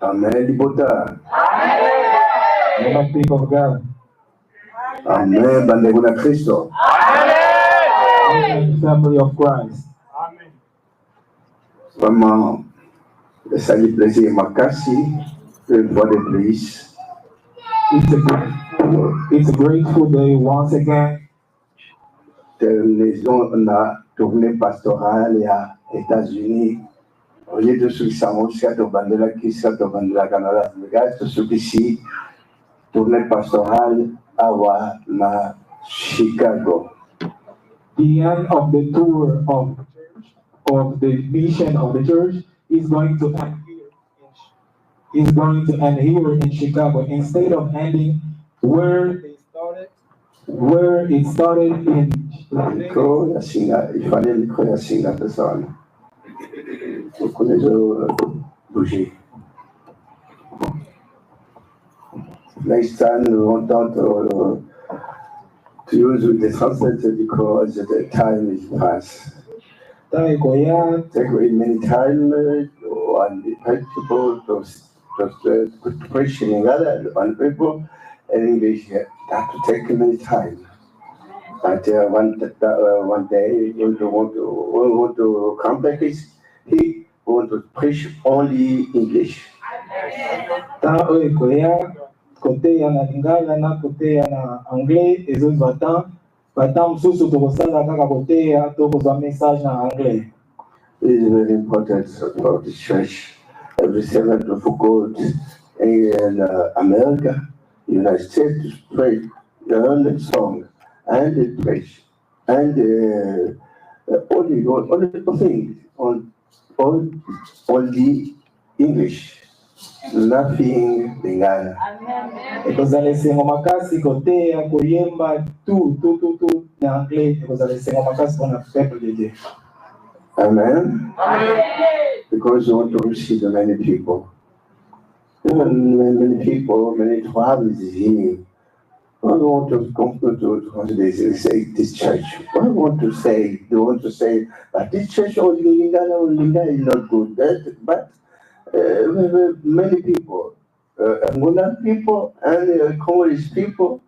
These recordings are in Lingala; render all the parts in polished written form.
Amen. Libota. Amen. People of God. Amen. Bandeguna Cristo. Amen. Family of Christ. Amen. Vraiment, ça lui plaisir. Makasi, une fois de plus. It's a grateful day once again. On a tournée pastorale aux États-Unis. Au lieu de ce qui s'en vient au Bandela, qui s'est au Bandela Canada, regarde ce qui ici, tournée pastorale à Chicago. The end of the tour of the mission of the church is going to end here. Is going to end here in Chicago instead of ending where it started in. Il fallait le micro à personne. Vous connaissez bouger. Next time we want to use the translator because the time is past. Take away many time on the people to preach in English on people in English have to take many time. But one day we want to come back. He want to preach only English. Côté yana lingala na côté yana anglais et autres batam susu tokosala kaka côté ya tokozwa message na anglais. It is very important for the church. Every servant of God in America, United States, to pray, learn the song and the preach and only things only English. Nothing Lingala. Ekozalesengo makasi kote ya koyemba tu na anglais ekozalesengo makasi pour notre peuple de Dieu. Amen. Because you want to receive many people. Many people, many tribes here. I want to come to say this church. They want to say that this church only Lingala is not good. But many people, Angolan people and Congolese people,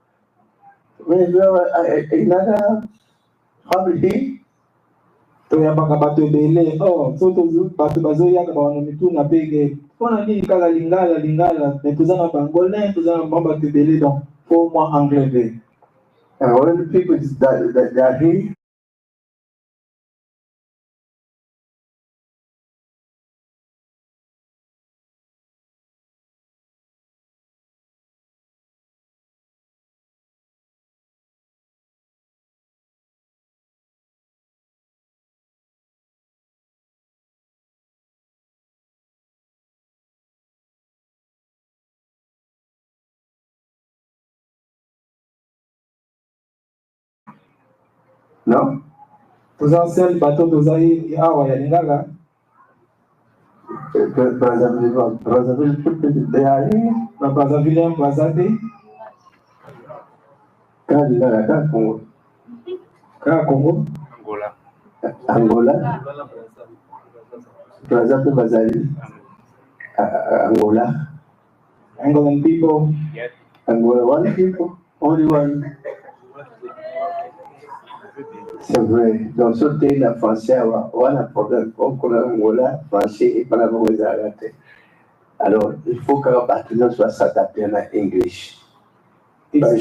another family. Toyambaka bato ebele so bato bazoyaka bana mituna peke mpona nini kaka lingala mais toza na bangolais toza na bato ebele donc pour moi anglais. And all the people that are here. No? Toza sel bato toza yi awa ya lingala. Brazzaville people, they are here. Na Brazzaville bazate. Ka Congo. Angola. Brazzaville bazali. Angola. Angolan people. Yes. Angola, one people, only one. C'est vrai. Donc, ce thé, la français, on a un problème. Comme on a Angola, français, et pas la mauvaise arrêté. Alors, il faut que la partenaire soit s'adapter à l'anglais. Je n'ai pas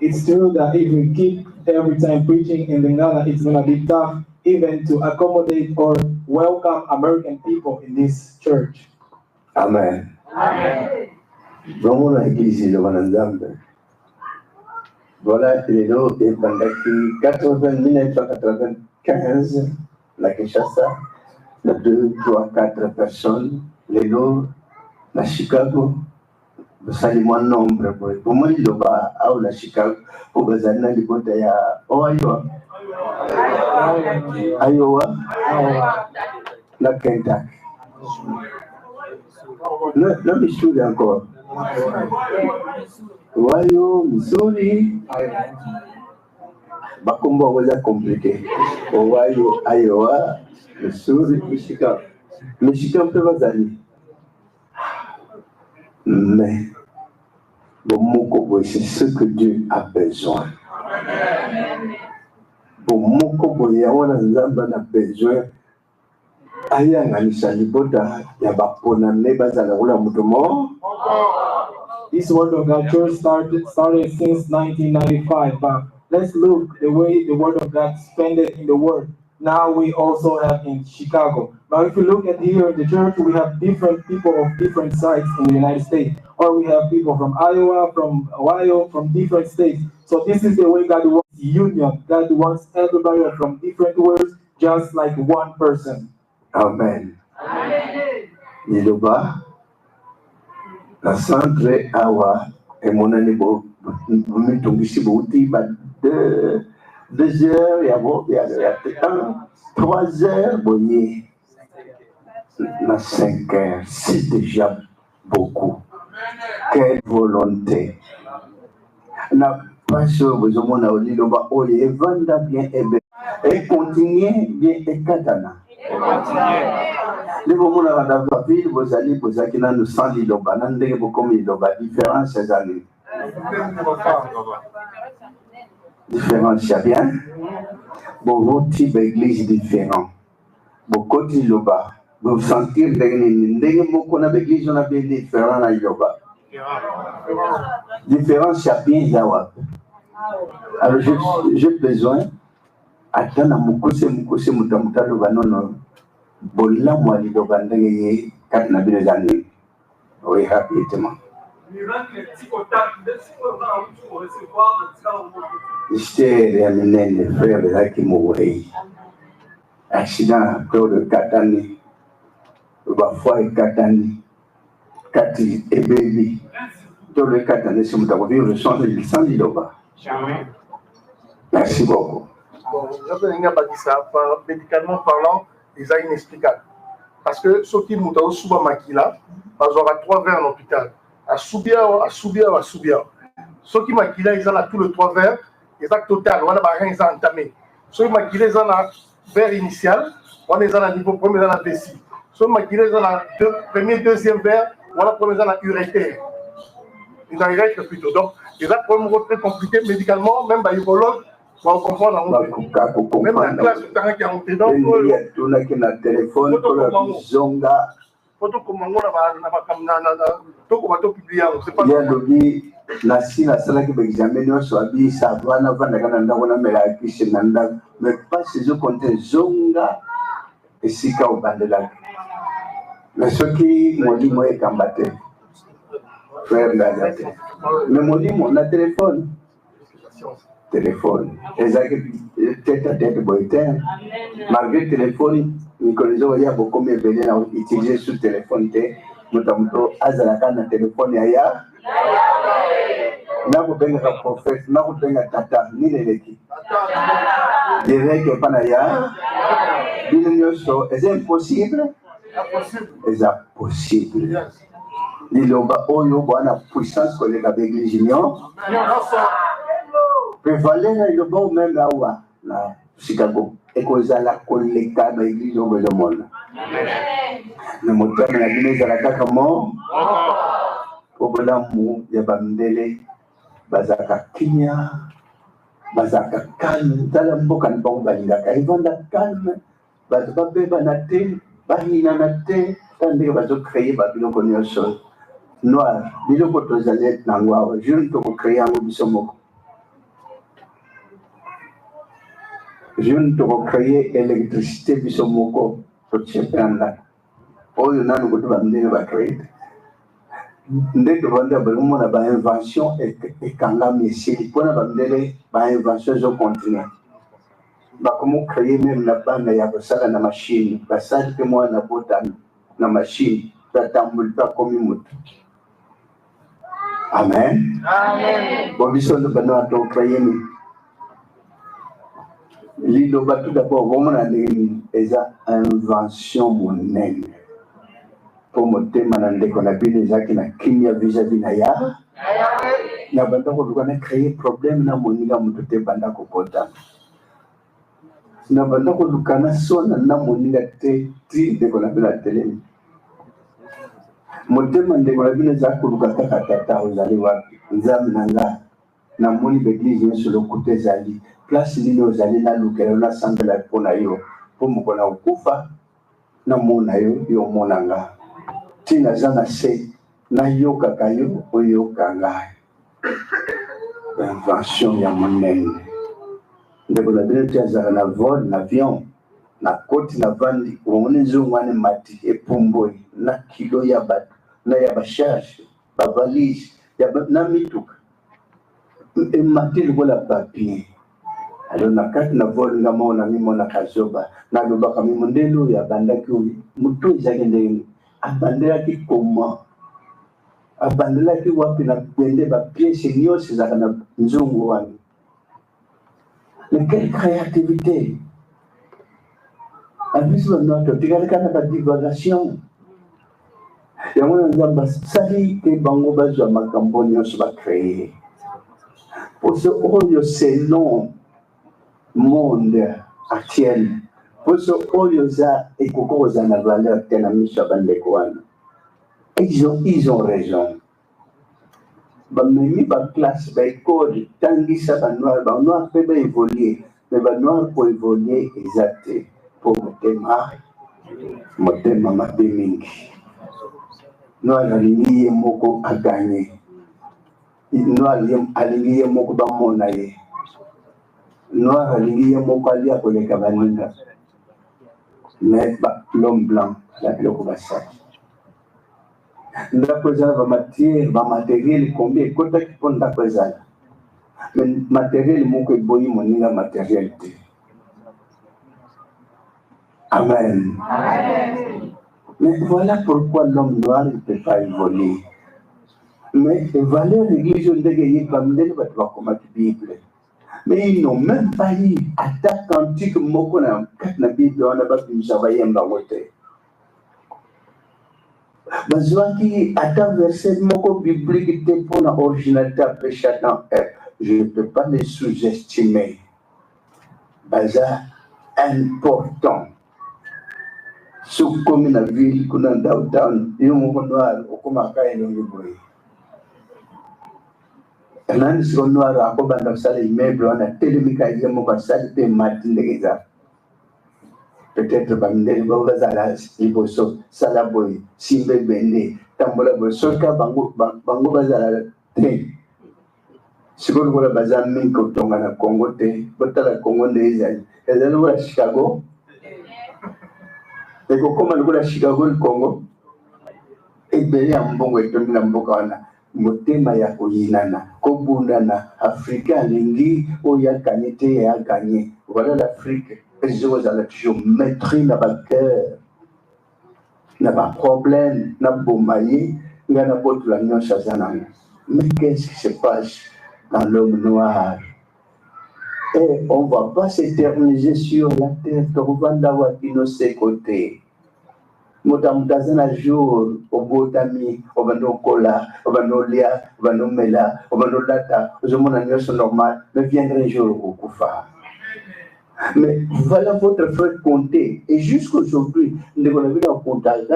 It's true that if we keep every time preaching in Lingala, it's going to be tough even to accommodate or welcome American people in this church. Amen. Amen. Vamos na igreja do Vanandamba. Voilà, les lots, et pendant 1995, la Kinshasa, la 2, 3, 4 personnes, les lots, la Chicago, vous savez mon nombre, pour moi, il va à la Chicago, pour que vous ayez les côtés à Iowa, la Kentucky. Non, Missouri encore. Ohio, Missouri. Bakumba was complicated. Ohio, Iowa, Le sourire, Michigan peut pas aller. Mais, c'est ce que Dieu a besoin. Pour Moko, il y a besoin. This word of God church started since 1995. But let's look the way the word of God spent it in the world. Now we also have in Chicago. But if you look at here in the church, we have different people of different sites in the United States. Or we have people from Iowa, from Ohio, from different states. So this is the way God wants union. God wants everybody from different worlds, just like one person. Amen. Niloba, la centre awa, et mon anibo, mitungisi bouti, 2 heures, il y a 3 heures, bonnier. 5 heures, c'est déjà beaucoup. Quelle volonté. La passion, vous avez dit, et vanda bien, et continuez bien, et katana. Les moments où la ville, vous allez vous acquérir nous sans l'îloba, n'andez vous comme l'îloba, différents ces années. Différents, c'est bien. Bon, type d'église différent. Beaucoup de l'îloba. Vous sentir beaucoup d'église, on a bien différents à l'îloba. Différents, c'est bien, Zawab. Alors, j'ai besoin. Attends, Moukose, Moutamouta, le banon, Bola, moi, l'îloba, n'ayez 4 années. Oui, rapidement. J'étais amené les frères de la qui mouraient. Accident, peu de 4 années. Parfois, 4 années. 4 et baby. Tous les 4 années, si vous avez vu, sans l'îloba. Merci beaucoup. Bon, médicalement parlant, ils ont inexplicable. Parce que ceux qui m'ont dit souvent maquilla, ils auront 3 verres en hôpital. À Soubia. Ceux qui maquilla, ils ont tous les 3 verres, ils ont total, ils ont entamé. Ceux qui maquilla, ils ont un verre initial, ils ont un niveau premier dans la vessie. Ceux qui maquilla, ils ont un premier, deuxième verre, ils ont un premier dans la urétère. Ils ont un urètre plutôt. Donc, ils ont un problème très compliqué médicalement, même les urologues. On comprend même la classe de terrain qui a monté dans le téléphone, photo comme mais pas ces autres zonga et sika au bandelak. Mais ceux qui m'ont dit, moi, combatté, frère, mais m'ont dit, mon téléphone. Téléphone. Tête à tête, malgré le téléphone, nous connaissons beaucoup mieux utiliser ce téléphone. Nous avons un téléphone. Nous avons un prophète, nous avons un tata, ni les équipes. Les règles panaya, est impossible. C'est impossible. Il y a une puissance que les églises ignorent. Prévaler le bon même là, Chicago, et cause à la collègue de l'église au monde. Le moteur de la Guinée à la Cacaman, au Bolamou, il y a Bandele, Bazaka Kinya, Bazaka Kalm, Talambokan Bombalingaka, Ivanda Kalm, Bazbabe Banate, Bahinanate, tandis que Bazo créé Babylon Connexion. Noir, Bilo Potozalette, Nangwa, je ne peux créer un Obisomoko. Je ne peux créer l'électricité Bisomoko pour Tchépanda. Oh, il y en a beaucoup de créer. Dès que vous avez une invention et quand la messie, pour une invention, je continue. Comment créer même la bande, il y a ça dans la machine. Parce que moi, la machine, ça ne pas comme une. Amen. Amen. Bon, nous sommes dans créer. L'île tout d'abord, vraiment, une invention monnaie. Pour me demander qu'on a vu déjà qu'il y a kimia vis-à-vis Naya. N'a pas créé problème dans mon île à mon côté pendant qu'on compte. na banda kolukana sona na moninga te ti ndeko na bino atelemi motema ndeko na bino eza koluka kaka tata ozali wapi nzambe na nga namoni beglise nyonso lokuta ezali place nini ozali nalukela nasambela mpo na yo mpo moko na kokufa namona yo yo omona nga ti naza na se nayokaka yo oyoka ngai invention ya monene ndeko na bino ti azala na vol na avion na koti na vandi omoni nzongo wana mati epumboi na kilo ya bato na ya basharge bavalise na mituka emati lokola papier alors na kati na vol nga mona mimonaka zoba nalobaka mimondele oyo abandaki oyo moto ezali ndenge abandelaki koma abandelaki wapi na bende bapiese nyonso ezalaka na nzongo wana mais quelle créativité abiso banoto tikalika na badivagation yango na nzambe asali te bango bazwa makambo nyonso bacreye poso oyo selon monde actuel poso oyo za ekoko oza na valeur te na miso ya bandeko wana ils ont raison bamemi baklasse baekole tangisa banoir mpe baévolue mais banoir koévolue eza te mpo motema mabe mingi noir alingi ye moko aganye noir alingi ye moko bamona ye noir alingi ye moko alia koleka baninga mais l'homme blanc ala biloko basali ndako ezala bamateriele combien ekotaki mpo ndako ezala mais materiele moko eboyi moninga materiele te amen. Mais voilà pourquoi l'homme noir ne peut pas évoluer. Mais valeur l'église de la Bible. Mais ils n'ont même pas eu attaque antique moko na Bible on a pas pu travailler en bawote. Bazwaki attaque verset moko biblique te pour la originalité péchant. Je ne peux pas les sous-estimer. Baza important. Comme la ville, qu'on a downtown, il y a un noir, au Komaka et le Boy. Et là, nous sommes noirs à Koban, salle immeuble, on a télémica, il y a mon passage de matin de Gaza. Peut-être, Bamdel, Bogazala, Liboso, Salaboy, Simbe Bende, Tambola, Soka, Bango Bazala, si vous voulez Bazan Minko, Tonga, Congo, Botala Congo, les ailes, et then we're Chicago. Et comme on a Chicago, le Congo, et bien, un bon et tout l'ambocana, Motema ya Koyinana, Kobunana, Africain, Lingi, Oya Kanete et a gagné. Voilà l'Afrique. Et je vous ai toujours maîtrise dans le cœur. N'a pas de problème, n'a pas de maillé, n'a pas de la nuit chazanane. Mais qu'est-ce qui se passe dans l'homme noir? Et on ne va pas s'éterniser sur la terre, on va d'avoir de ses côtés. Motamutazana jour, au botami, au banokola, au banolia, au banomela, au banolata, aux hommes normal, mais viendrait un jour au Koufa. Mais voilà votre frère compté. Et jusqu'aujourd'hui, nous avons vu dans le contact,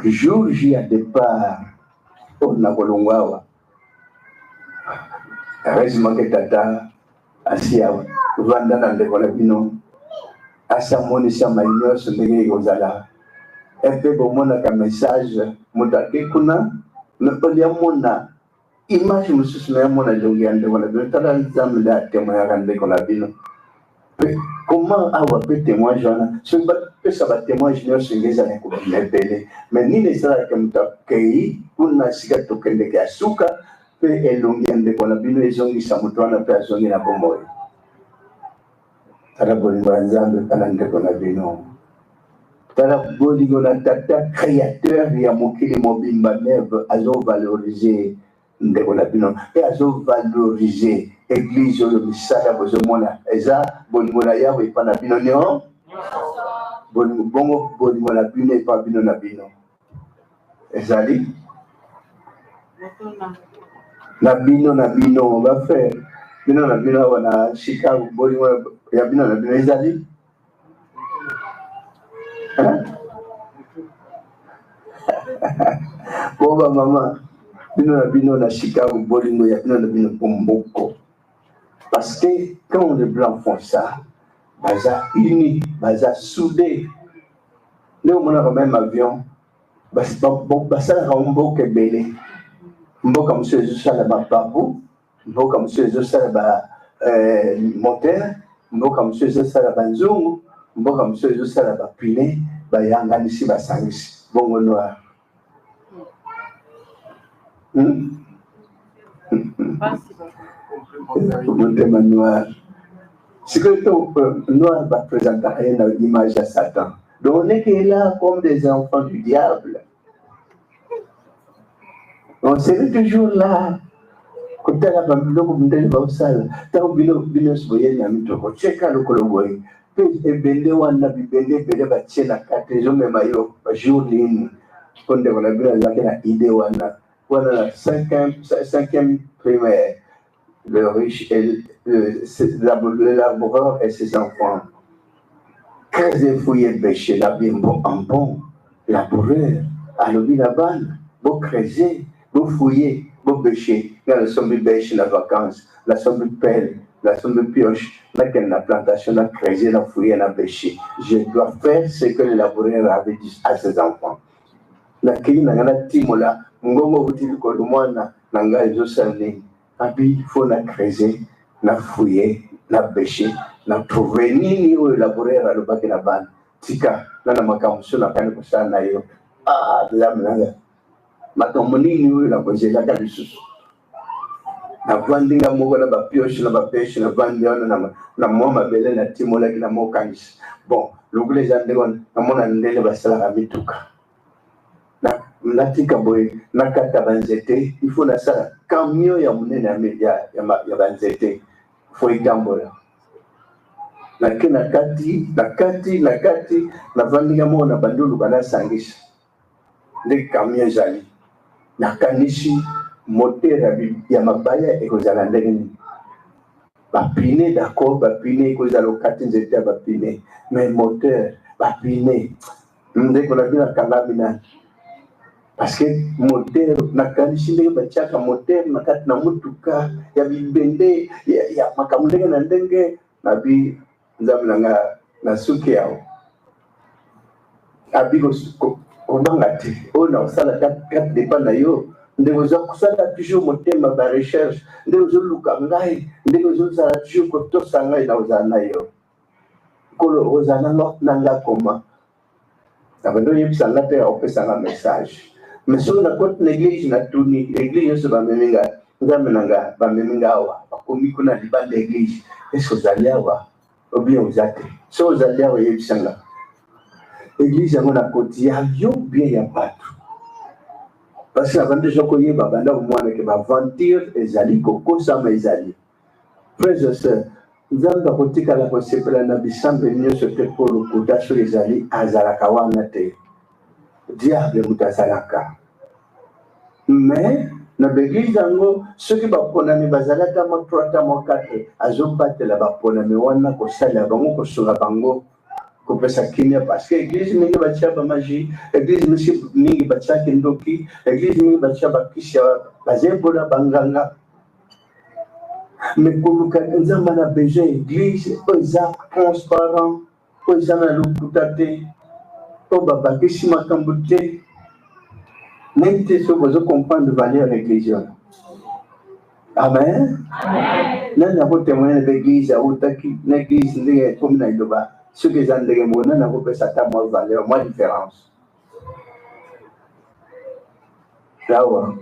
le jour J à départ, on a Kolongawa. Heureusement que Tata, Asia, Vandana de Kolabino, Asamoni Samaïno, ce n'est pas Gozala. Un peu pour mon message, Moutake Kuna, mais pas de Mona. Image, je suis sur mon adjoint de Kolabino, Tala Nzam de témoignage de Kolabino. Comment avoir pu témoigner, ce que ça va témoigner sur les années qu'on a appelé, mais ni les salles comme ta pays, pour la cigarette au Kende Kasuka, peut élonguer de Kolabino et Zongi Samutuana, personne n'a pas mort. Tarabolimanzambe, Kalande Kolabino. Taraboligola Tata, créateur, il y a Mokili Mobimba Neve, à valoriser de Kolabino, et à valoriser. Église le misala bozomona eza bonimola yawe pa na bino nyo bongo bonimola bino pa bino na bino ezali na bino on va faire bino na bino wana Chicago bolingo ya bino na bino ezali boba mama bino na bino na Chicago bolingo ya bino na bino moko parce que quand les blancs font ça baza unis baza soudés ne omona quand même avion basalaka mboka ebele mboka mosusu ezosala bapapu mboka mosusu ezosala moteur mboka mosusu ezosala banzungu mboka mosusu ezosala bapine bayanganisi basangisi bongo noir motema noir sikoyo noir baprésentaka ye na image ya Satan. Donc on est là comme des enfants du diable. On serait toujours là. Quand la bambino bindeli bausala, ta bino soye na mitoko. Cheka lokolo boy. Pe ebende wana bibende bele ba tshela kate zo mema yo ba jour nini. Konde kona bila zake na idée wana. Wana la cinquième primaire. Le riche et le laboureur et ses enfants. Très fouillé bêcher la bien bon en bon, laboureur, à l'objet la banne, beau creuser, beau fouiller, beau bêcher, dans la somme de bêche, la vacance, la somme de pelle, la somme de pioche, la plantation, la creuser, la fouiller, la bêcher. Je dois faire ce que le laboureur avait dit à ses enfants. La kini n'a timola, ngongo vutili kolumwana, nanga ezosane, abi il faut la creuser, la fouiller, la bêcher. Na trouver nini oyo laboureur alobaki na bana tika nana makambo so nakani kosala na yo laminanga makambo nini oyo nakozelaka lisusu navandinga moko na bapioche na bapeshe navandi wana na mwa mabele na timolaki na mokanisi bon lokolo eza ndenge wana namona ndenge basalaka mituka natika boye nakata banzete il faut nasala camion ya monene ya banzete fo etambola nakati navandinga moko na bandulu banasangisa ndenge camion ezali nakanisi moteur ya mabaya ekozala ndenge nini bapine d'accord bapine ekozala okati nzete ya bapine mais moteur bapine ndeko na bino akangami nani parce que moteur nakanisi ndenge batiaka moteur na kati na motuka ya bibende ya makambo ndenge na ndenge nabi nzambe nanga na suki yao abi kobanga te oyo na kosala kati depa na yo ndenge oza kosala toujours motema barecherche ndenge ozoluka ngai ndenge ozozala toujours kotosa ngai na ozala na yo kolo ozala nanga koma abando oyebisa nga te opesanga message mais soki nakoti na église natuni église nyonso bamemi nga nzambe nanga bamemi nga awa bakomi kuna libanda église eske ozali awa ou bien oza te so ozali awa oyebisa nga église yango nakoti ya yo bien ya bato parce que avant déjà koyeba banda komwana ke baventure ezali kokosama ezali frères et sœurs nzambe akotikala kosepela na bisambe nyonso te mpo lokuta soki ezali azalaka wana te diable moto azalaka mais na baeglise yango soki baponami bazalaka mo 3 ta mo 4 azobatela baponami wana kosalela bango kosunga bango kopesa kimia parce que église mingi batia bamagie église mingi batiaki ndoki église mingi batia bakisi bazebola banganga mais koluka nzambe na besoin église oyo eza transparent oyo eza na lokuta te oyo babakisi makambo te même te soki ozocomprendre valeur l'église wana amen nani akotémoigne na église autaki na église ndenge ekomi na liloba soki eza ndenge moko nani akopesa ata mwa valeur mwa différence awa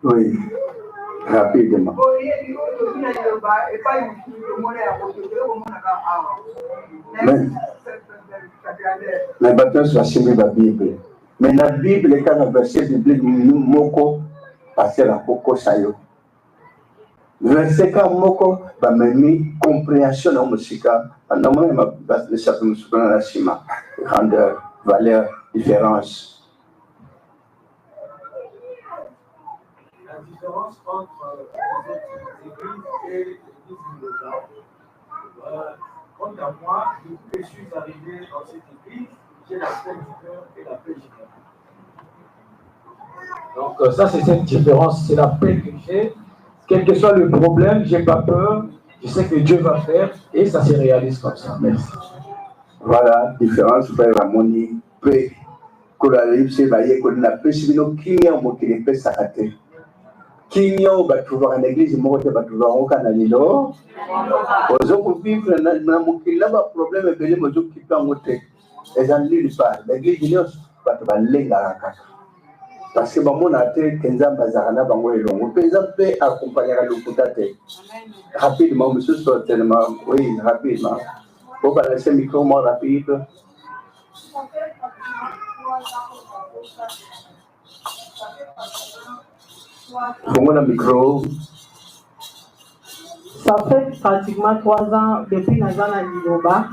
oui rapidement mais bato nyonso basimbi babible mais na bible kaka verset biblique moko basala kokosa yo verset ka moko bamemi compréhension na mosika namona basape mosuku na nsima grandeur valeur différence différence entre les autres églises et l'église du Lola. Quant à moi, depuis que je suis arrivé dans cette église, j'ai la paix du cœur et la paix générale. Donc ça, c'est cette différence, c'est la paix que j'ai. Quel que soit le problème, je n'ai pas peur. Je sais que Dieu va faire et ça se réalise comme ça. Merci. Voilà, différence, frère Ramoni, paix. Quand la Bible se va y la paix, c'est une kimia au mot qui est paix sacrée. Kimia au batouvoir en église, moi je batouvoir au canalino. Aux autres vivre na mukili là bas problème et belé mojo qui peut en monter. Et j'en lis pas. L'église n'y a pas de balenga. Parce que mon athée, Kenza Bazarana Bango et Long, peut accompagner à l'Okutate. Rapidement, monsieur, tellement, oui, rapidement. Vous allez laisser le micro moins rapide. Comment le micro? Ça fait pratiquement 3 ans depuis Nazana Liloba,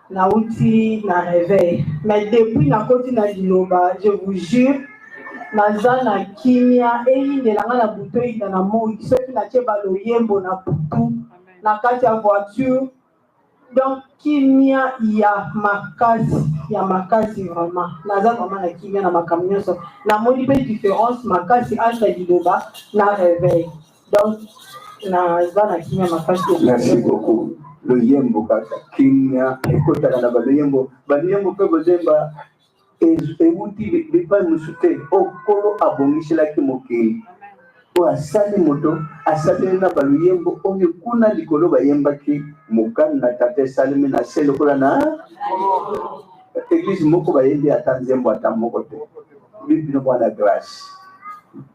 Naouti na réveil. Mais depuis la côte na Liloba, je vous jure, Nazana Kimia, et il est là dans la bouteille dans la mot, ceux qui n'ont pas le yembo na poutou, na katia voiture. Donc, Kimia, il y a makasi vraiment. Nazana vraiment la Kimia na makamio. La modifiée différence, makasi entre Liloba, na réveil. Donc, merci beaucoup. Le yembo Kimia, écoute le yembo peut vous dire et vous dites pas nous souhaiter au colo abonner la kimokili. Pour asali moto, asali na balu yembo on kuna likolo ba yemba ki mukana na tate salimi na selo kola na église moko ba yendi atanzembo atamoko te. Bibi no bwana grâce.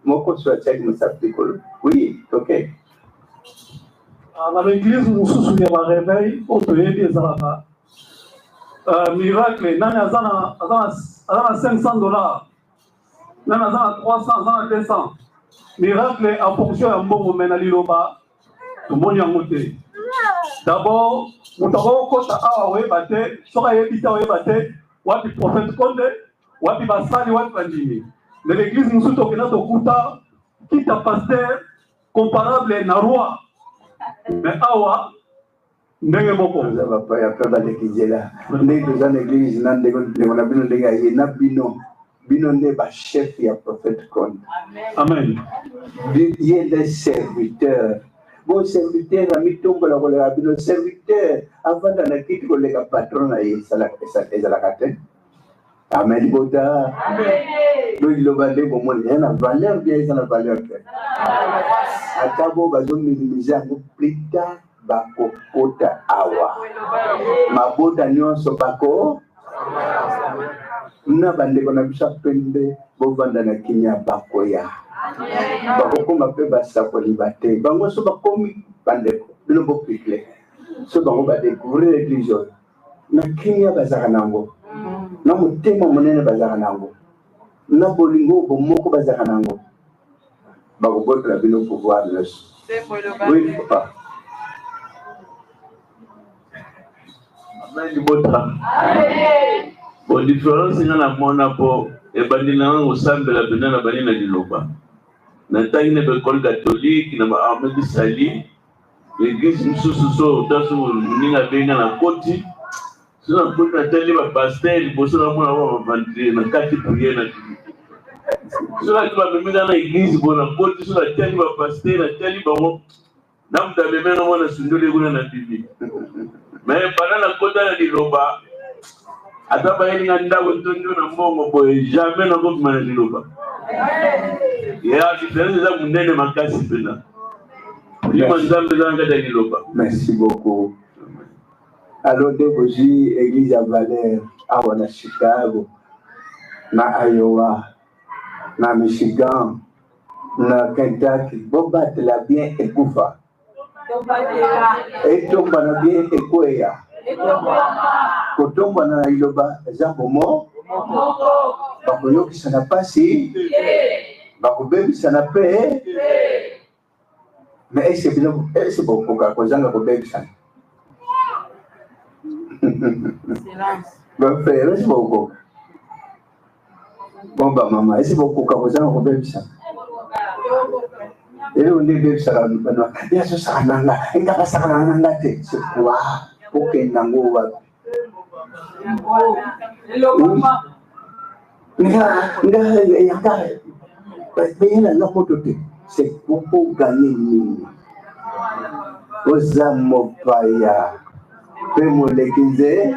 Moko soit check me sapikolo. Oui, OK. Dans l'église, nous sommes sur le réveil, autre des Arabes. Miracle, nous avons 500 dollars, nous avons 300, nous avons 200. Miracle, en fonction de bon moment à l'Iloba, tout le monde a monté. D'abord, nous avons côté à Ouébate, sur la Ébita Ouébate, Wapi prophète Konde, Wapi Bassali, Wapi Pandini. Dans l'église, nous sommes au Kouta, qui est un pasteur comparable à roi. Mais awa ndenge moko za papa ya papa de kijela ndenge za l'église na ndenge na bino ndenge ya na bino nde ba chef ya prophète Konde. Amen. Il est des serviteurs. Bon serviteur a mis tombe la kolela bino serviteur avant na kiti kolega patron na yesala la kate. Amen boda. Amen. Donc il va dire comment il y a une valeur bien il y a une valeur. Atabo bazo minimiser ngo plus tard bako kota awa. Maboda nyonso bako na bande kona bisa pende bovanda na kinya bako ya. Bako koma pe basa ko libate. Bango so bakomi bande ko bino bo pikle. So bango ba découvrir l'église. Na kinya bazaka nango. Na mutema monene bazaka nango. Na bolingo bomoko bazaka nango. Bagobote la bino pouvoir de oui, papa. Amen. Bon, différence c'est na mona po e bandina au sambe la benana banina diloba. Na tangine be école catholique na ba Ahmed Sali. L'église mususu tasu ninga benga na koti. Sina kuna tele ba pasteur boso na mona ba vendre na kati prier na cela qui va me mettre dans l'église pour la côte, sur la telle va passer, la telle va bon. N'a pas de même on a sundu les gouvernements dans la Bible. Mais pendant la côte à l'Iloba, à ta part il y a un dago tondu na mbongo boy jamais na bob man l'Iloba. Et à différence de ça mon nene makasi pena. Il m'a jamais dans la l'Iloba. Merci beaucoup. Alors de vos église à Valère, à Chicago, na Iowa. Na Michigan, na Kentucky, Bobat la bien ekufa. Et tomba na bien ekoya. Kotomba na iloba zabomo. Bakoyoki sana pasi. Bakobebi sana pe. Mais est-ce beaucoup quand zanga kobebi sana. Silence. Bon frère, est-ce beaucoup. Bon bah maman, est-ce que vous pouvez vous en remettre ça? Et on est bien ça, il y a ce sarana, il y a pas sarana la tête, c'est quoi? Pour qu'il n'en voit pas. C'est pour gagner. Ozamopaya, Pemolekize,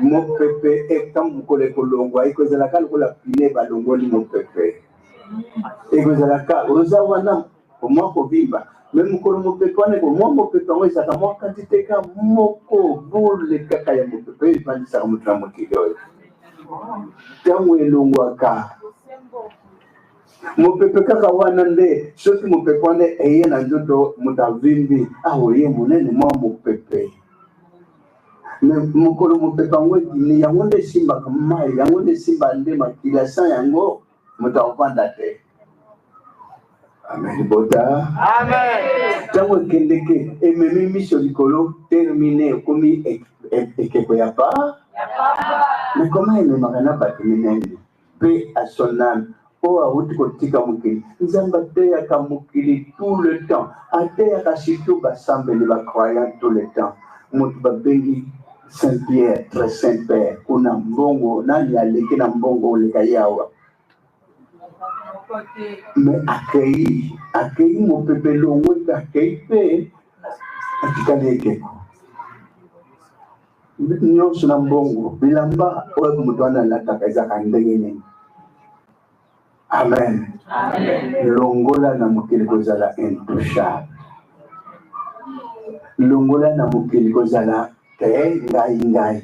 Mopepe, et quand vous collez Colombo, et que la calcula pine balongoli Mopepe. Et que la calcula, Ozawana, au moins pour vivre. Même Colombo Pepone, au moins Mopepe, ça a moins quantité qu'un moko, boule, les cacailles Mopepe, il va dire ça comme un motileur. Tant est l'ongwaka. Mopepe kaka wanande soki mopepe wane eye na nzoto mutavimbi ahoye munene mwa mopepe me mukolo mopepe ngo ni yango nde simba kama yango nde simba nde makila sa yango mutavanda te. Amen bota amen tango kendeke ememi miso likolo terminé komi ekeko ya pa mais comment il me magana batimene paix à son âme. Oh, à haute côté Kamukili. Nous avons battu à Kamukili tout le temps. À terre, à Chito, Bassambe, les croyants tout le temps. Moutbabengi, Saint-Pierre, très Saint-Père, Kunambongo, Nani Aleki Nambongo, le Kayawa. Mais accueilli mon pépé longo, accueilli, Atikaleke. Nous sommes Nambongo, Bilamba, Oe Mutwana Lataka, Kandegene. Amen. Amen. Longola na mukili kozala intouchable. Longola na mukili kozala ngai.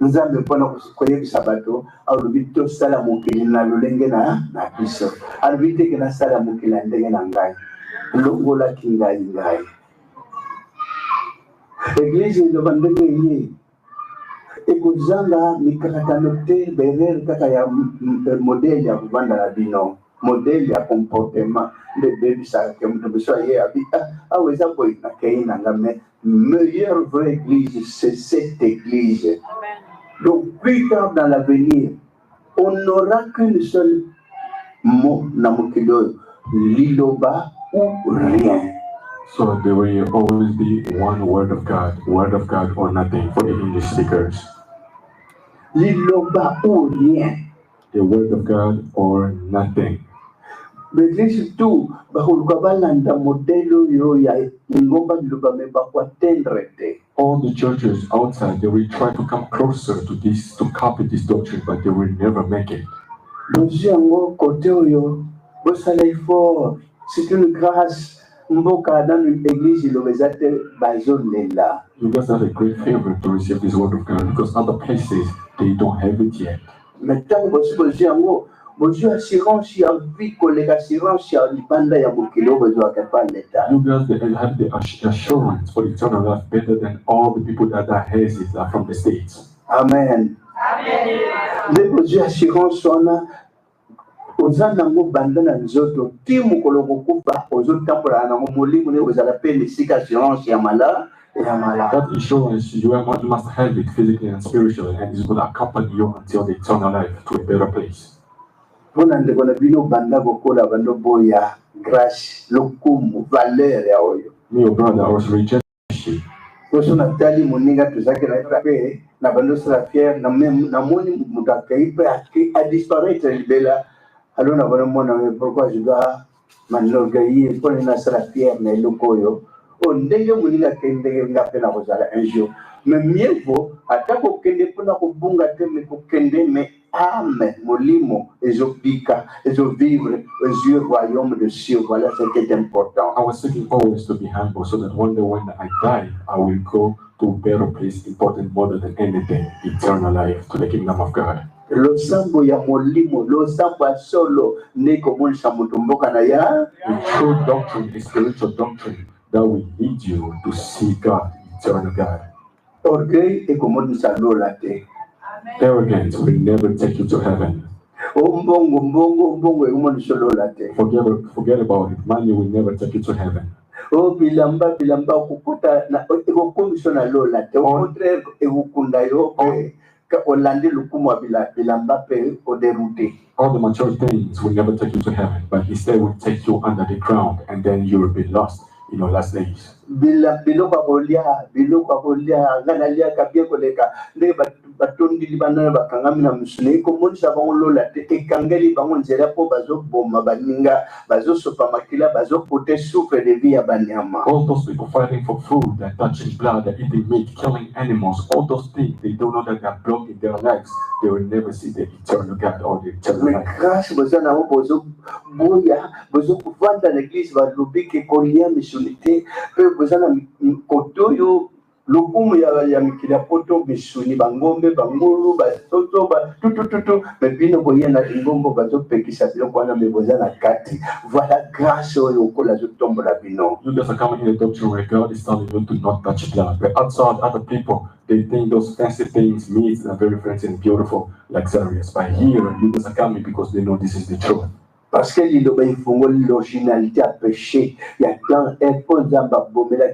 Nous avons pona koye sabato alubito sala mukili na lolenge na biso. Alubite ke na sala mukili ndenge na ngai. Longola kingai. Église de bandenge yi. Ekuzanga mikakatanote berer kaka ya modèle ya kuvanda la bino modèle ya comportement de baby ça que nous besoin hier habita aweza boy na kaina ngame meilleure vraie église c'est cette église. Amen. Donc plus tard dans l'avenir on n'aura qu'un seul mot na mokido liloba ou rien. So there will always be one word of God or nothing for the English speakers. Liloba ou rien. The word of God or nothing. Mais surtout, all the churches outside, they will try to come closer to this, to copy this doctrine, but they will never make it. C'est une grâce. You guys have a great favor to receive this word of God because other places they don't have it yet. You guys have the assurance for eternal life better than all the people that has it from the States. Amen. Ozanango bandana nzoto timu koloko kupa ozotambola na molimo ne ozala pe lesika assurance ya mala. That assurance you must have it physically and spiritually, and it's going to accompany you until the eternal life to a better place. Bonande kona bino banda kokola bando boya grâce lokumu valeur ya oyo. Me your brother I was rejected. Koso na tali moninga tuzake na pe na bando sera fier na moni mutakai pe a disparaître libela. Alors, on a vraiment pourquoi je dois m'enorgueillir pour une seule pierre, mais le coyo. On déjà voulu la kende la peine à Rosala un jour. Mais mieux vaut, à ta kende pour la kubunga teme kende, mais âme, molimo, et je pica, et je vivre aux yeux royaume de cieux. Voilà ce qui est important. I was seeking always to be humble so that one day when I die, I will go to a better place, important more than anything, eternal life, to the kingdom of God. Lo sambo ya molimo, lo sambo ya solo, neko mulisha mutumboka na ya. The true doctrine is spiritual doctrine that will lead you to see God, eternal God. Orgueil e komulisha lola te. Arrogance will never take you to heaven. Mbongo e komulisha lola te. Forget about it. Money will never take you to heaven. Bilamba kukuta na ekokomisha na lola te. Au contraire, ekukunda yoke. All the mature things will never take you to heaven, but instead will take you under the ground, and then you will be lost in your last days. All those people fighting for food, they're touching blood, they're eating meat, killing animals, all those things, they don't know that they're blocking their lives. They will never see the eternal God or the eternal life. Lukumu ya mikila poto misuni bangombe banguru batoto ba tutututu bebino boyena ingombo bazo pekisa bilo kwana mebozana kati voilà grâce okola zo tombola bino. You guys are coming in the doctrine where God is telling you to not touch blood, but outside other people they think those fancy things, meats are very fancy and beautiful, luxurious. But here you guys are coming because they know this is the truth. Parce que l'originalité a péché, il y a tant qui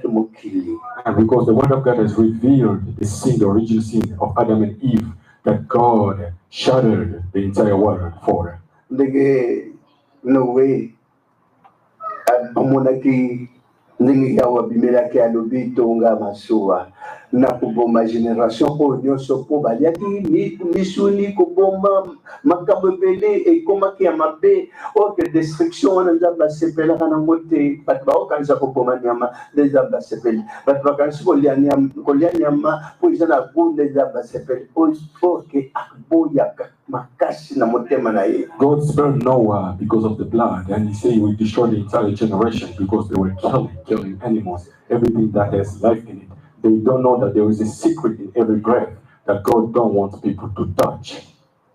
mokili. And because the word of God has revealed the sin, the original sin of Adam and Eve, that God shattered the entire world for. Ndege Noé, amonaki ndenge yawa bimelaki alobi tonga masuwa. Na kuboma génération oyo sopo baliaki misuni kuboma makambo ebele ekomaki ya mabe oke destruction wana nzambe asepelaka nango te bato baokanisa koboma nyama nde nzambe asepeli bato bakanisi kolia nyama mpo eza na gu nde nzambe asepeli oke aboyaka makasi na motema na ye. God spared Noah because of the blood, and he said he will destroy the entire generation because they were killing animals, everything that has life in it. They don't know that there is a secret in every grave that God don't want people to touch.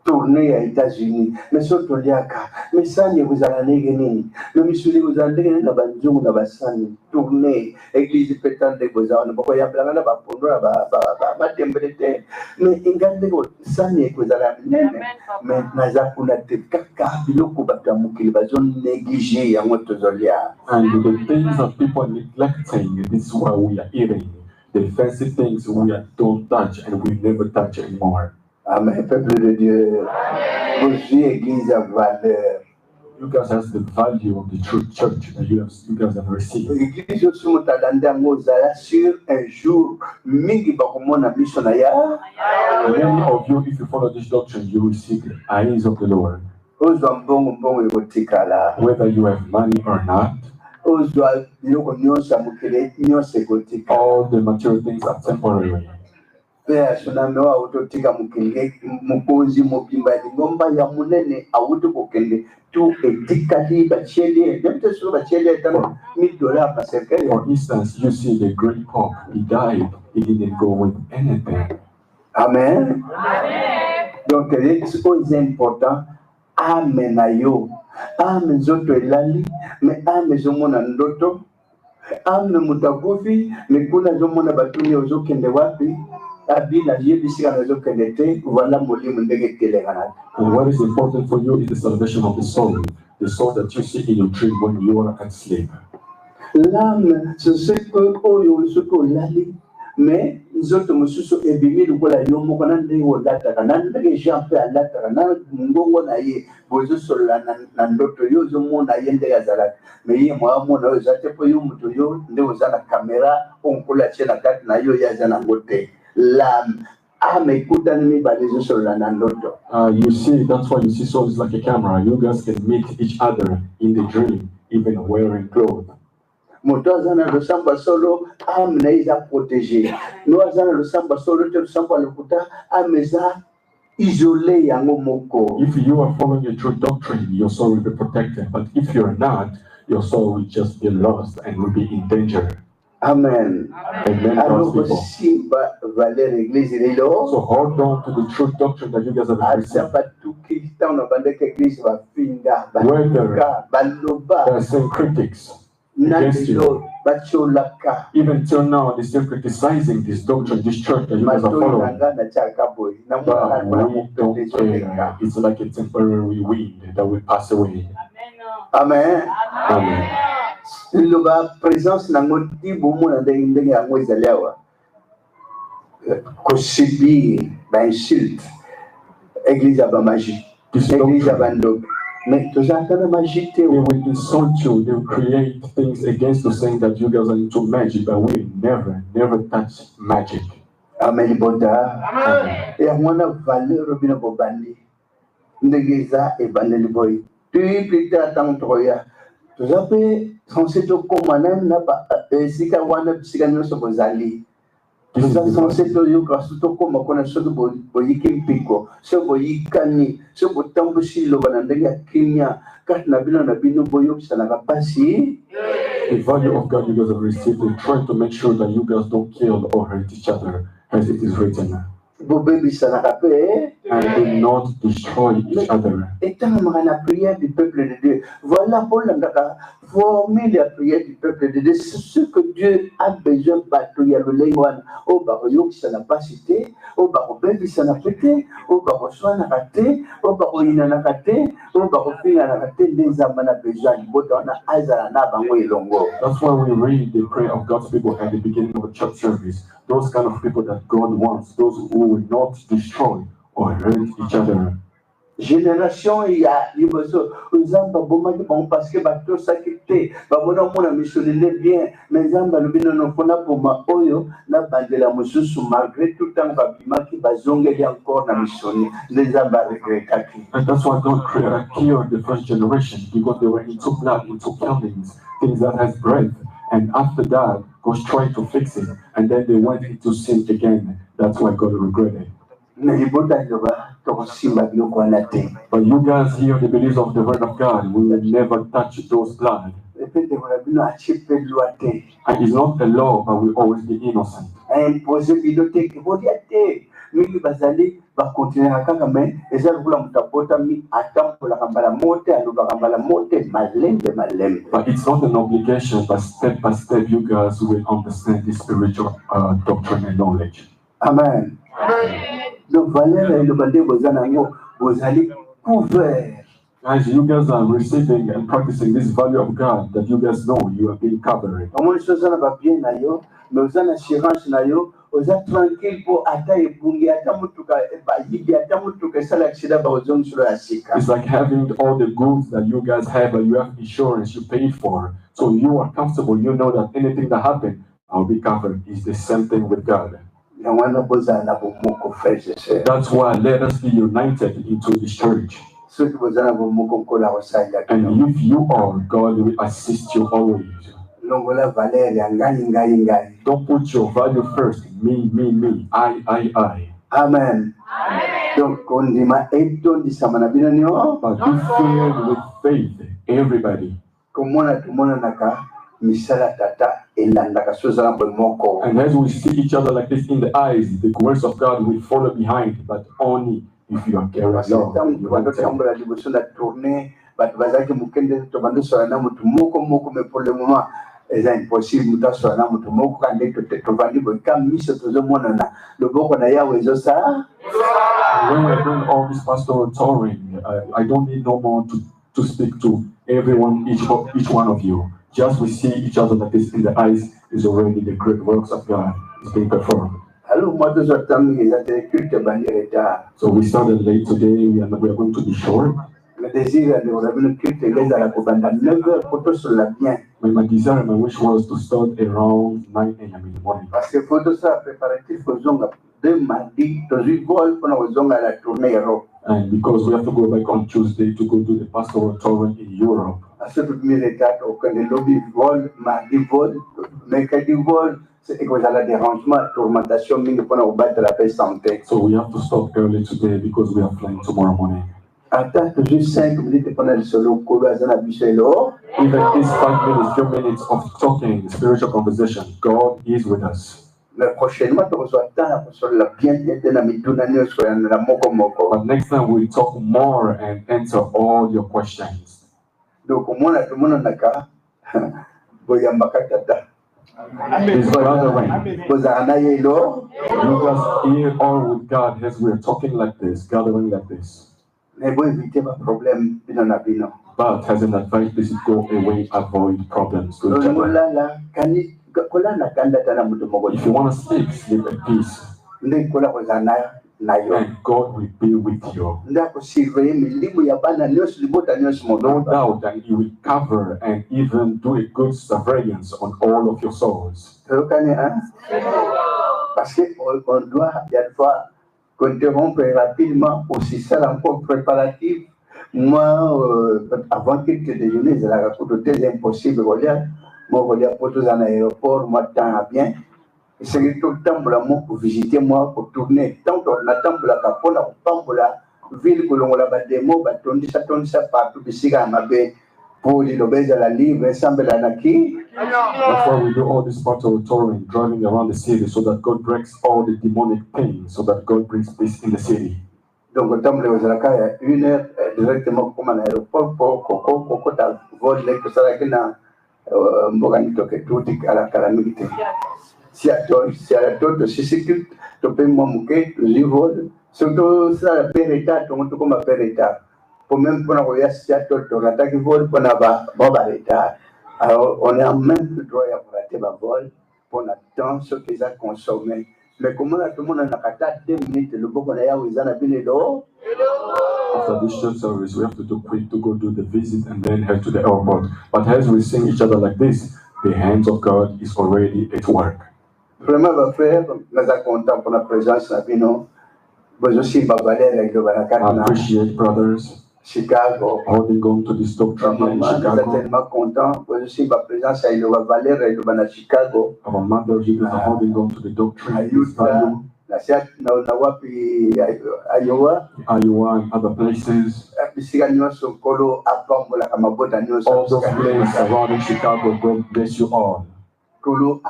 Tournée aux États-Unis, mais surtout liaka, mais ça ne vous a négé ni, mais monsieur vous a négé na banjou na basani, tournée, église pétante de Bozan, ne pas y avoir na ba pondo ba tembelete, mais ingande go sani vous a mais naza kuna te kaka biloko batamuki bazon négligé ya moto zolia. And the things that people neglecting, this is why we are eating. The fancy things we don't touch and we never touch anymore. Amen, peuple de Dieu. Aujourd'hui, Église a valeur. You guys have the value of the true church that you guys have received. L'église aussi mutalanda ngozala sur un jour mingi bakomona mission na ya. Many of you, if you follow this doctrine, you will see the eyes of the Lord. Whether you have money or not. All the material things are temporary. For instance, you see the great Pope, he died, he didn't go with anything. Amen. Donc, c'est important. Amen ayo. Amen zoto elali, mais amen zomona ndoto. Amen mutakufi, mais kuna zomona batuni ozokende wapi? Abina yebisika nazokende te, voilà molimo ndenge kelengana. And what is important for you is the salvation of the soul that you see in your dream when you are asleep. L'âme, c'est ce que oyo soko lali. Mais nous autres mususu ebimi lukola yo moko na ndenge olataka na ndenge Jean pe alataka na ngongo na ye bozo sola na ndoto yo zo mona ye ndenge azalaka mais ye mwa mona yo zate po yo muto yo ndenge ozana kamera onkola chena kati na yo ya zana ngote l'âme amekuta nimi balezo sola na ndoto. You see, that's why you see souls like a camera. You guys can meet each other in the dream, even wearing clothes. Moto azana lo samba solo amna iza protégé. No azana lo samba solo te samba lokuta ameza isolé yango moko. If you are following a true doctrine, your soul will be protected. But if you are not, your soul will just be lost and will be in danger. Amen. Amen. Alors aussi valeur église lelo. So hold on to the true doctrine that you guys have received. Whether there are some critics against you. Even till now, they're still criticizing this doctrine, this church that you guys are following. But we don't care. It's like a temporary wind that will pass away. Amen. Amen. La présence na ngoti bomo na ndenge yango ezaliawa. subir insulte. Église à magie. Église à bandog. Mais tout ça, quand magie, they will insult you. They will create things against you, saying that you guys are into magic, but we never touch magic. Amen. Et à mon valeur, Robin Bobandi. Ndegeza et Bandeli Boy. Puis, plus tard, tant Troya. Tout ça, censé te commander, n'a pas. Si qu'à Wana, Psychano, se posali. Tout ça, censé te yo, parce que comme on a ce boyi Kimpiko, ce boyi Kani, ce botambushi, le Banandega Kimia, car Nabino Nabino Boyo, ça n'a pas si. The value of God you guys have received, and try to make sure that you guys don't kill or hurt each other, as it is written. And do not destroy each other. Étant la prière du peuple de Dieu, voilà pour la former la prière du peuple de Dieu. C'est ce que Dieu a besoin de battre. Il y a le léguan, au baroyo qui s'en a pas cité, au baroben qui s'en a pété, au barosoin a raté, au baroïna a raté, au barofin a raté, les amants a besoin de botana, azana, bango et longo. That's why we read the prayer of God's people at the beginning of a church service. Those kind of people that God wants, those who will not destroy or hurt each other. Génération, il y a besoin parce que bateau s'acquitter, babona mona missionner bien, mais zamba le bino no fona pour ma oyo na bandela mususu malgré tout temps babima qui bazongeli encore na missionner les zamba regretaki. And that's why God killed the first generation, because they were into blood, into killings, things that has breath. And after that, God tried to fix it, and then they went into sin again. That's why God regretted. But you guys here, the beliefs of the word of God, we will never touch those blood. And it's not a law, but we always be innocent. But it's not an obligation, but step by step you guys will understand this spiritual doctrine and knowledge. Amen. As you guys are receiving and practicing this value of God, that you guys know you are being covered. Tranquille pour it's like having all the goods that you guys have, but you have insurance you paid for, so you are comfortable. You know that anything that happens, I'll be covered. It's the same thing with God. That's why let us be united into this church. And if you are, God will assist you always. Don't put your value first. Me. I. Amen. Donc, on dit ma éton di samana binanyo. But be filled with faith, everybody. And as we see each other like this in the eyes, the words of God will follow behind, but only if you are careless. C'est impossible de faire na mutu moko kande to tovandi bo kamisa tozo mona na loboko na yawe zo sa. When we're doing all this pastoral touring, I don't need no more to speak to everyone, each one of you. Just we see each other like this in the eyes is already the great works of God is being performed. So we started late today, we are going to be short. My desire and my wish was to start around 9 a.m. in the morning. And because we have to go back on Tuesday to go do the pastoral tour in Europe. So we have to stop early today because we are flying tomorrow morning. Even these 5 minutes, few minutes of talking, spiritual conversation, God is with us. But next time we'll talk more and answer all your questions. His gathering. You guys here all with God as we're talking like this, gathering like this. But as an advice, this is go away, avoid problems to each other. If you want to sleep at peace. And God will be with you. No doubt that He will cover and even do a good surveillance on all of your souls. Parce qu'on doit, il y a des fois, interrompre rapidement aussi ça encore préparatif. Moi, avant qu'il te déjeuner, c'est la côté impossible. Moi, je pour tous en aéroport, moi, temps à bien. C'est tout le temps pour visiter, moi, pour tourner. Tant qu'on attend pour la capone, pour la ville, que l'on a la démo, on ça partout, ici, à ma baie, pour les lobés à la livre, ensemble à Naki. That's why we do all this part of touring, driving around the city, so that God breaks all the demonic things, so that God brings peace in the city. Donc, au temps où vous avez une heure directement comme un aéroport, pour vol, que ça va être Moganito, que tout est à la calamité. Si à toi, si c'est que tu peux m'emmener, le vol, surtout ça, le père état, tu montes comme un père état. Pour même pour envoyer si à toi, tu attaques le vol, pour n'avoir pas d'état. Alors, on est en même droit à rater le vol, pour attendre ce qu'ils ont consommé. Mais comment tout le monde a 2 minutes, le bon qu'on a eu, ils en ont bien d'eau. After this church service, we have to do quick to go do the visit and then head to the airport. But as we sing each other like this, the hands of God is already at work. Vraiment, ma frère, nous sommes contents pour la présence de Bino. Vous aussi, I appreciate brothers Chicago. holding on to this doctrine here in Chicago. Tellement content. Vous aussi, ma présence à Chicago. Our mothers are holding on to the doctrine. Iowa and other places. All those places around in Chicago, God bless you all. You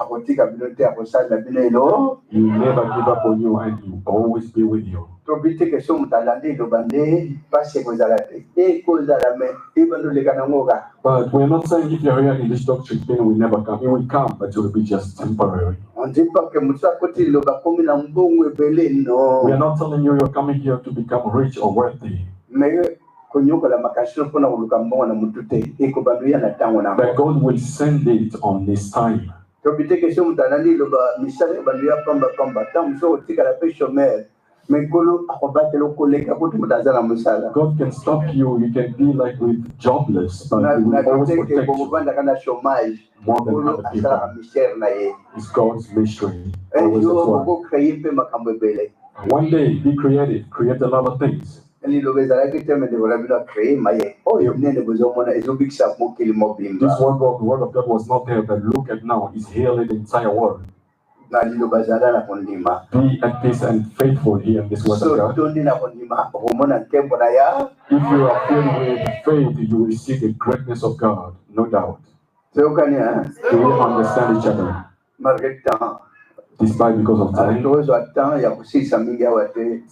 never give up on you and He will always be with you. But we're not saying if you're here in this doctrine, pain will never come. It will come, but it will be just temporary. We are not telling you you're coming here to become rich or wealthy. But God will send it on His time. God can stop you. You can be like with jobless, but He will always protect you. More than other people. It's God's mystery. One day, be creative. Create a lot of things. This work of the word of God was not there, but look at now, it's healing the entire world. Be at peace and faithful here in this word of God. If you are filled with faith, you will see the greatness of God, no doubt. Do we understand each other? Despite because of time. So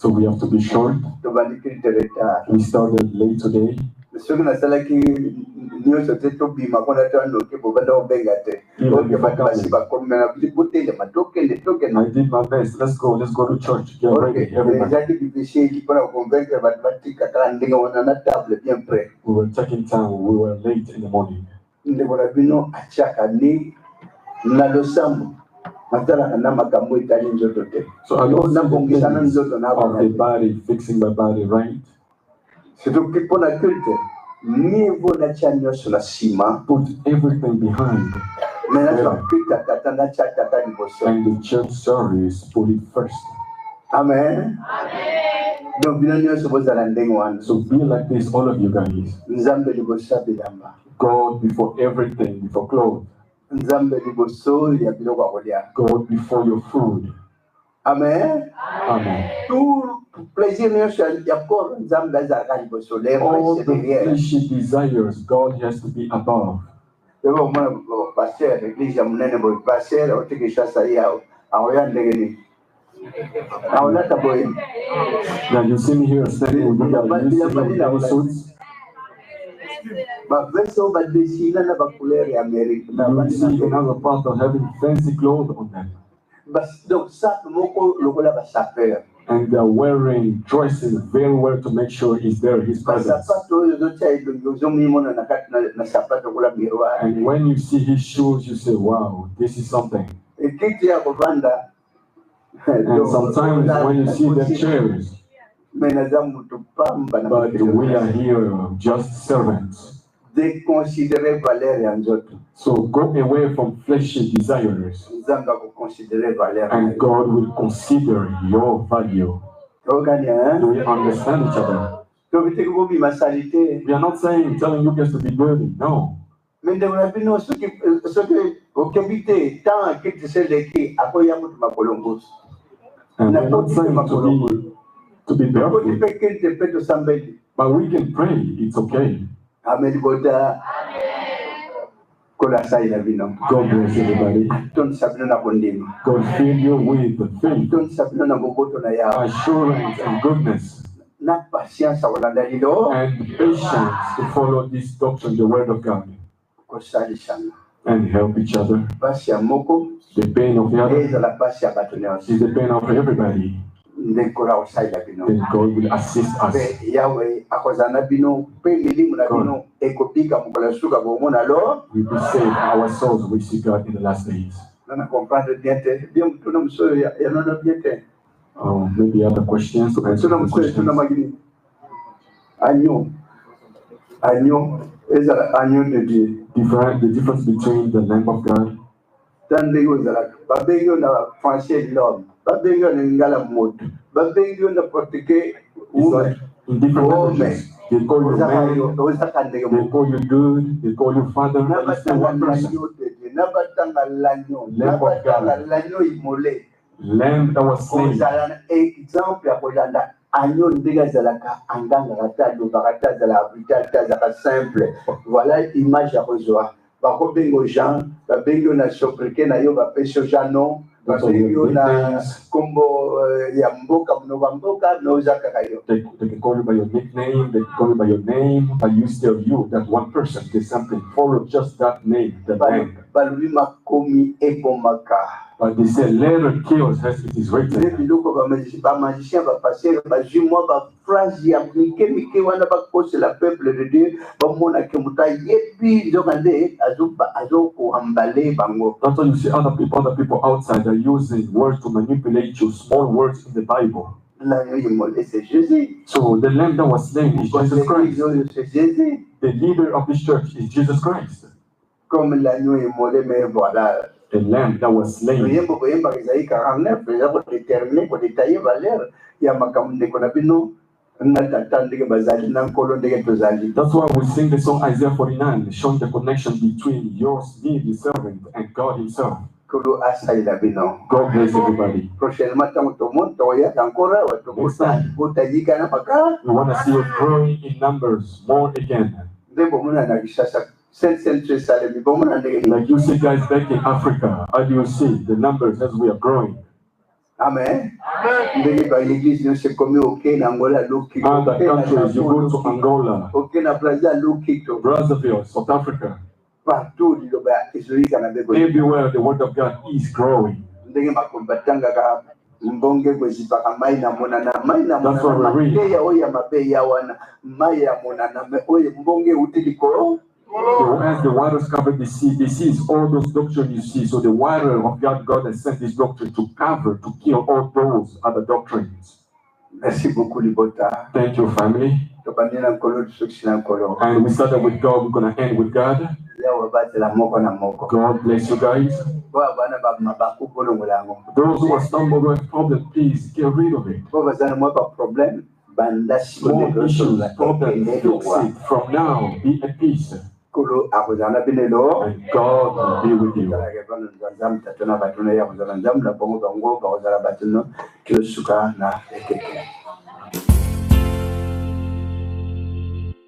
we have to be short. We started late today. I did my best. Let's go to church. Get ready, everybody. We were taking time. We were late in the morning. So I don't know of the body, fixing my body right. Put everything behind. And the church service, put it first. Amen. So be like this, all of you guys. God before everything, before clothes. God before your food. Amen. Amen. All the fleshy desires, God has to be above. Now you see me here standing with you suits. You see another part of having fancy clothes on them. And they're wearing, dressing very well to make sure He's there, His presence. And when you see His shoes, you say, wow, this is something. And sometimes when you see the chairs, but we are here just servants. So go away from fleshly desires, and God will consider your value. Do we understand each other? We are not telling you guys to be dirty, no. And we are not saying to be barefoot, but we can pray, it's okay. God bless everybody. God fill you with faith, assurance, and goodness, and patience to follow this doctrine, the word of God, and help each other. The pain of the other is the pain of everybody. Then God will assist us. We will save our souls, we see God in the last days. Oh, maybe other questions to answer the questions. The difference between the Lamb of God. In different languages. They call you man, they call you good, they call you father, but it's still one person. Lamb of God. Lamb that was slain. Voilà l'image à recevoir. Bakobengo Jean, babengo na soprike na yo bapesho Jano, babengo na kombo ya mboka mnobamboka no zakakayo. They can call you by your nickname, they can call you by your name, but you still you, that one person, they simply follow just that name, the name. Baluma komi ebomaka. But they say, letter kills as it is written. And that's why you see other people outside are using words to manipulate you, small words in the Bible. So the lamb that was slain is Jesus Christ. The leader of this church is Jesus Christ. The lamb that was slain. That's why we sing the song Isaiah 49, showing the connection between your needy servant and God Himself. God bless everybody. Next time, we want to see you growing in numbers more again. Like you see guys back in Africa, how do you see the numbers as we are growing? Amen. Other countries, you go to Angola, Brazzaville, South Africa. Everywhere the word of God is growing. That's what we read. So as the waters cover the sea is all those doctrines you see. So the water of God has sent this doctrine to cover, to kill all those other doctrines. Thank you, family. And we started with God, we're going to end with God. God bless you guys. Those who are stumbled with problems, please get rid of it. Small issues, problems, fix it. From now, be at peace. And God will be with you.